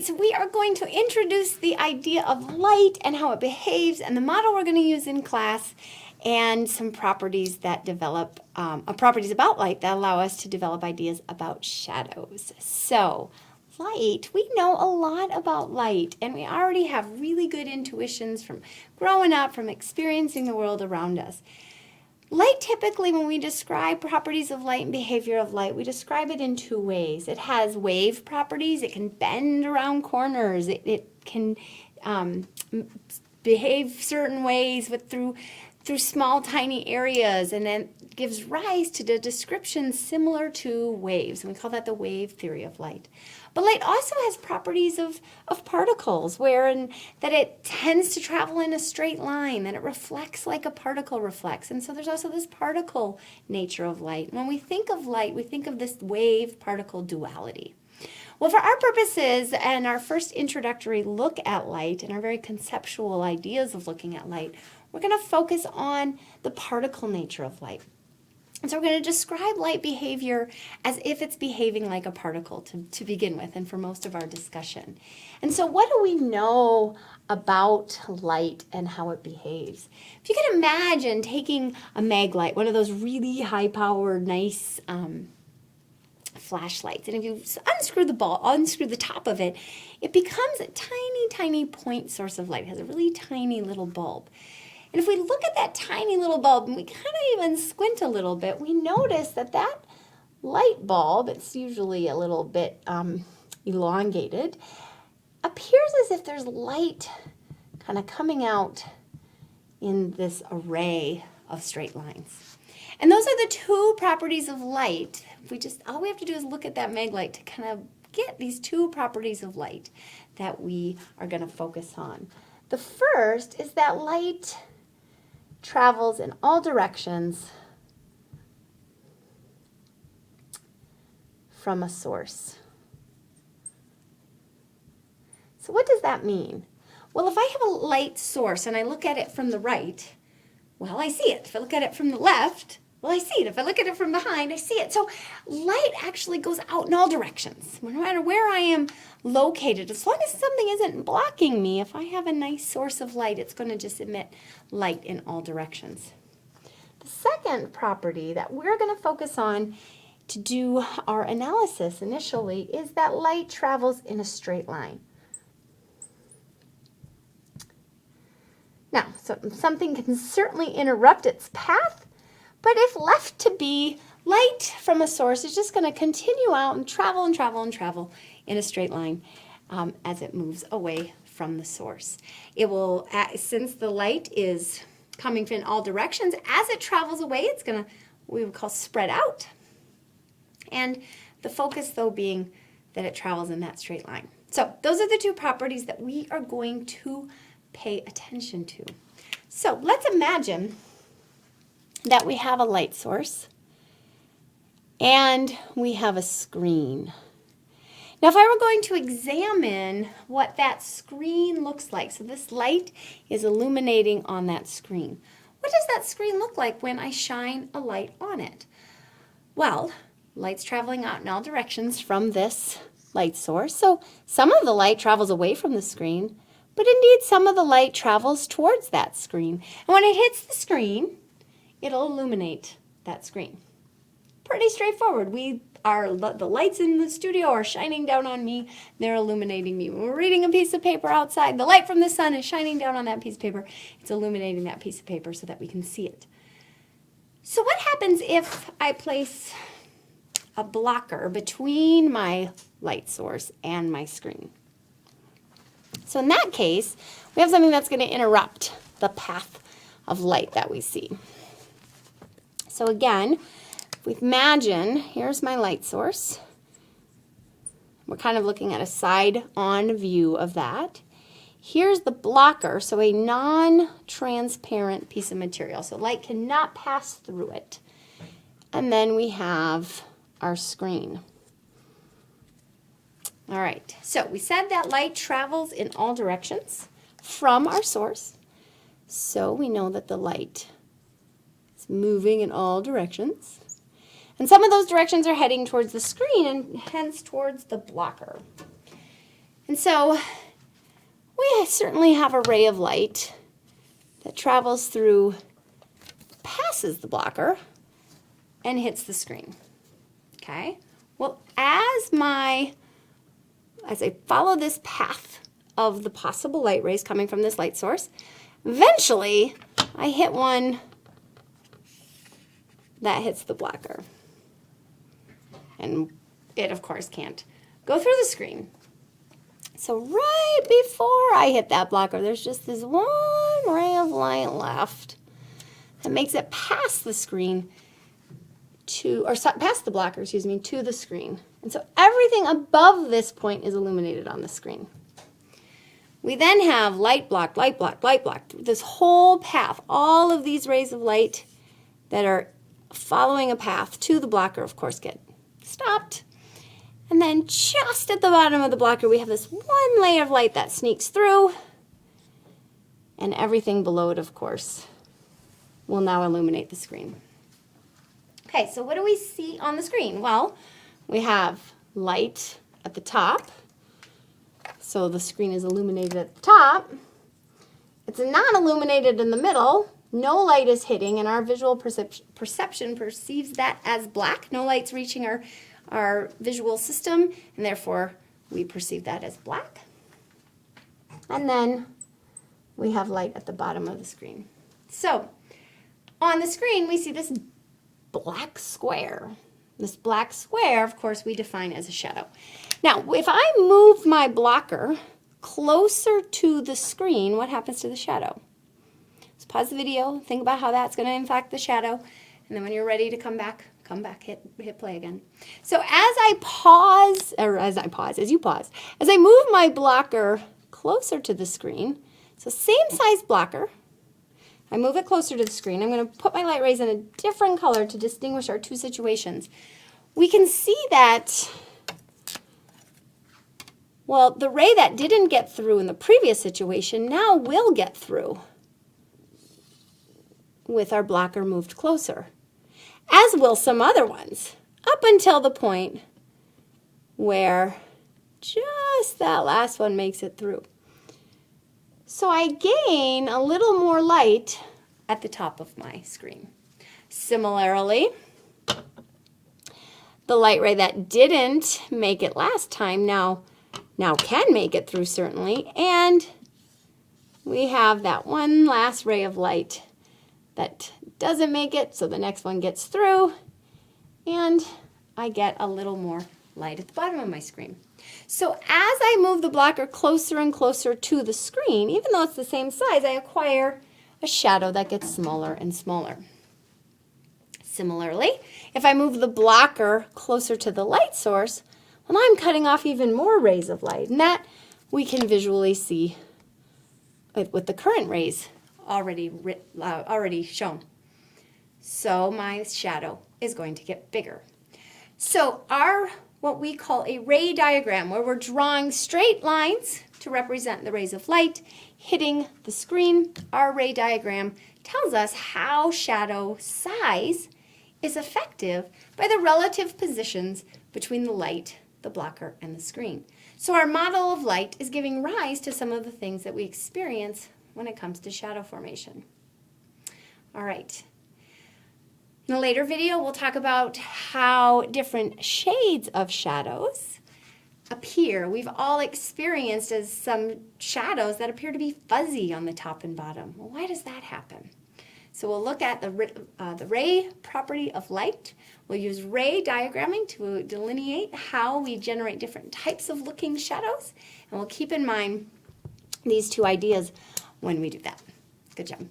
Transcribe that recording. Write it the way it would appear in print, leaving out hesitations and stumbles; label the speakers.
Speaker 1: right, so we are going to introduce the idea of light and how it behaves and the model we're going to use in class and some properties that develop, properties about light that allow us to develop ideas about shadows. So, light, we know a lot about light, and we already have really good intuitions from growing up, from experiencing the world around us. Light, typically, when we describe properties of light and behavior of light, we describe it in two ways. It has wave properties. It can bend around corners. It can behave certain ways through small, tiny areas, and then gives rise to the description similar to waves. And we call that the wave theory of light. But light also has properties of particles, that it tends to travel in a straight line, that it reflects like a particle reflects. And so there's also this particle nature of light. When we think of light, we think of this wave-particle duality. Well, for our purposes and our first introductory look at light and our very conceptual ideas of looking at light, we're going to focus on the particle nature of light. And so we're going to describe light behavior as if it's behaving like a particle to begin with and for most of our discussion. And so what do we know about light and how it behaves? If you can imagine taking a mag light, one of those really high-powered, nice flashlights, and if you unscrew the top of it, it becomes a tiny, tiny point source of light. It has a really tiny little bulb. And if we look at that tiny little bulb and we kind of even squint a little bit, we notice that light bulb, it's usually a little bit elongated, appears as if there's light kind of coming out in this array of straight lines. And those are the two properties of light. All we have to do is look at that mag light to kind of get these two properties of light that we are going to focus on. The first is that light travels in all directions from a source. So what does that mean? Well, if I have a light source and I look at it from the right, well, I see it. If I look at it from the left, well, I see it. If I look at it from behind, I see it. So light actually goes out in all directions. No matter where I am located, as long as something isn't blocking me, if I have a nice source of light, it's going to just emit light in all directions. The second property that we're going to focus on to do our analysis initially is that light travels in a straight line. Now, something can certainly interrupt its path, but if left to be, light from a source is just going to continue out and travel and travel and travel in a straight line as it moves away from the source. It will, since the light is coming in all directions, as it travels away, it's going to, we would call, spread out. And the focus, though, being that it travels in that straight line. So those are the two properties that we are going to pay attention to. So let's imagine that we have a light source and we have a screen. Now, if I were going to examine what that screen looks like, so this light is illuminating on that screen. What does that screen look like when I shine a light on it? Well, light's traveling out in all directions from this light source. So some of the light travels away from the screen, but indeed some of the light travels towards that screen. And when it hits the screen, it'll illuminate that screen. Pretty straightforward. The lights in the studio are shining down on me. They're illuminating me. When we're reading a piece of paper outside, the light from the sun is shining down on that piece of paper. It's illuminating that piece of paper so that we can see it. So what happens if I place a blocker between my light source and my screen? So in that case, we have something that's going to interrupt the path of light that we see. So again, if we imagine, here's my light source. We're kind of looking at a side-on view of that. Here's the blocker, so a non-transparent piece of material. So light cannot pass through it. And then we have our screen. All right, so we said that light travels in all directions from our source. So we know that the light is moving in all directions. And some of those directions are heading towards the screen and hence towards the blocker. And so we certainly have a ray of light that travels through, passes the blocker, and hits the screen. Okay? Well, as I follow this path of the possible light rays coming from this light source, eventually I hit one that hits the blocker. And it, of course, can't go through the screen. So right before I hit that blocker, there's just this one ray of light left that makes it past the screen past the blocker, excuse me, to the screen. And so everything above this point is illuminated on the screen. We then have light block, light block, light block. This whole path, all of these rays of light that are following a path to the blocker, of course, get stopped. And then just at the bottom of the blocker, we have this one layer of light that sneaks through. And everything below it, of course, will now illuminate the screen. Okay, so what do we see on the screen? Well, we have light at the top. So the screen is illuminated at the top. It's not illuminated in the middle. No light is hitting, and our visual perception perceives that as black. No light's reaching our visual system, and therefore we perceive that as black. And then we have light at the bottom of the screen. So on the screen, we see this black square. This black square, of course, we define as a shadow. Now, if I move my blocker closer to the screen, what happens to the shadow? Let's pause the video, think about how that's going to impact the shadow, and then when you're ready to come back, hit play again. So as you pause, as I move my blocker closer to the screen, so same size blocker, I move it closer to the screen. I'm going to put my light rays in a different color to distinguish our two situations. We can see that, well, the ray that didn't get through in the previous situation now will get through with our blocker moved closer, as will some other ones, up until the point where just that last one makes it through. So I gain a little more light at the top of my screen. Similarly, the light ray that didn't make it last time now can make it through, certainly, and we have that one last ray of light that doesn't make it, so the next one gets through, and I get a little more light at the bottom of my screen. So as I move the blocker closer and closer to the screen, even though it's the same size, I acquire a shadow that gets smaller and smaller. Similarly, if I move the blocker closer to the light source, well, I'm cutting off even more rays of light, and that we can visually see with the current rays already shown. So my shadow is going to get bigger. So our what we call a ray diagram, where we're drawing straight lines to represent the rays of light hitting the screen, our ray diagram tells us how shadow size is effective by the relative positions between the light, the blocker, and the screen. So our model of light is giving rise to some of the things that we experience when it comes to shadow formation. All right. In a later video, we'll talk about how different shades of shadows appear. We've all experienced as some shadows that appear to be fuzzy on the top and bottom. Well, why does that happen? So we'll look at the ray property of light. We'll use ray diagramming to delineate how we generate different types of looking shadows. And we'll keep in mind these two ideas when we do that. Good job.